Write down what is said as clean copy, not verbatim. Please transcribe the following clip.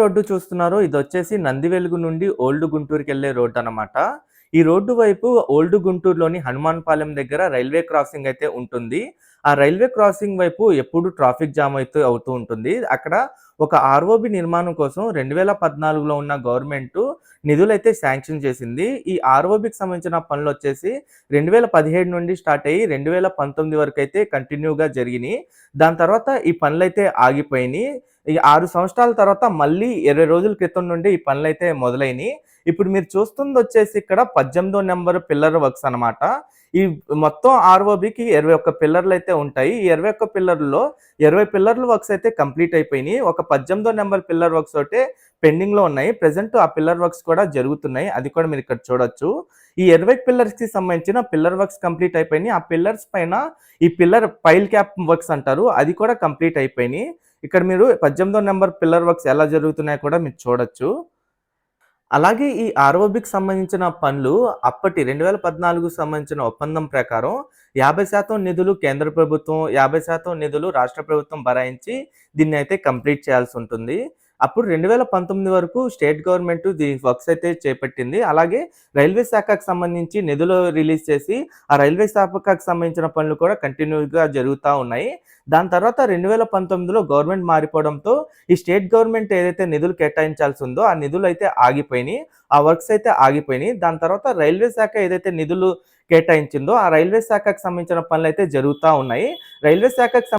Road చూస్తున్నారో ఇదొచ్చేసి నందివెలుగు నుండి old గుంటూరుకెళ్ళే రోడ్డనమాట. ఈ రోడ్డు వైపు ఓల్డ్ గుంటూరులోని హనుమాన్‌పాలెం దగ్గర రైల్వే క్రాసింగ్ అయితే ఉంటుంది. ఆ రైల్వే క్రాసింగ్ వైపు ఎప్పుడు ట్రాఫిక్ జామ్ అయితే అవుతూ ఉంటుంది. అక్కడ ఒక ఆర్ఓబీ నిర్మాణం కోసం 2014లో ఉన్న గవర్నమెంటు నిధులైతే శాంక్షన్ చేసింది. ఈ ఆర్ఓబీకి సంబంధించిన పనులొచ్చేసి 2017 నుండి స్టార్ట్ అయ్యి 2019 వరకైతే కంటిన్యూగా జరిగినియి. దాని తర్వాత ఈ పనులైతే ఆగిపోయినియి. ఈ 6 సంవత్సరాల తర్వాత మళ్ళీ 20 రోజుల క్రితం నుండి ఈ పనులైతే మొదలైనియి. ఇప్పుడు మీరు చూస్తుందొచ్చేసి ఇక్కడ 18థ్ నంబర్ పిల్లర్ వర్క్స్ అనమాట. ఈ మొత్తం ఆర్ఓబీకి 21 పిల్లర్‌లయితే ఉంటాయి. ఈ 21 పిల్లర్‌లో 20 పిల్లర్ల వర్క్స్ అయితే కంప్లీట్ అయిపోయినియి. ఒక 18థ్ నంబర్ పిల్లర్ వర్క్స్ ఒకటే పెండింగ్‌లో ఉన్నాయి. ప్రెజెంట్ ఆ పిల్లర్ వర్క్స్ కూడా జరుగుతున్నాయి. అది కూడా మీరిక్కడ చూడొచ్చు. ఈ 20 పిల్లర్స్‌కి సంబంధించిన పిల్లర్ వర్క్స్ కంప్లీట్ అయిపోయినియి. ఆ పిల్లర్స్ పైన ఈ పిల్లర్ పైల్ క్యాప్ వర్క్స్ అంటారు. అది కూడా కంప్లీట్ అయిపోయినియి. ఇక్కడ మీరు 18థ్ నంబర్ పిల్లర్ వర్క్స్ ఎలా జరుగుతున్నాయో కూడా మీరు చూడొచ్చు. అలాగే ఈ ఆర్ఓబీకి సంబంధించిన పనులు అప్పటి 2014కు సంబంధించిన ఒప్పందం ప్రకారం 50% నిధులు కేంద్ర ప్రభుత్వం, 50% నిధులు రాష్ట్ర ప్రభుత్వం బరాయించి దీన్నైతే కంప్లీట్ చేయాల్సుంటుంది. అప్పుడు 2019 వరకు స్టేట్ గవర్నమెంట్ వర్క్స్ అయితే చేపట్టింది. అలాగే రైల్వే శాఖకు సంబంధించి నిధులు రిలీజ్ చేసి, ఆ రైల్వే శాఖకు సంబంధించిన పనులు కూడా కంటిన్యూగా జరుగుతా ఉన్నాయి. దాని తర్వాత 2019లో గవర్నమెంట్ మారిపోవడంతో ఈ స్టేట్ గవర్నమెంట్ ఏదైతే నిధులు కేటాయించాల్సి ఉందో ఆ నిధులైతే ఆగిపోయినియి. ఆ వర్క్స్ అయితే ఆగిపోయినియి. దాని తర్వాత రైల్వే శాఖ ఏదైతే నిధులు కేటాయించిందో ఆ రైల్వే శాఖకు సంబంధించిన పనులైతే జరుగుతా ఉన్నాయి. రైల్వే శాఖకు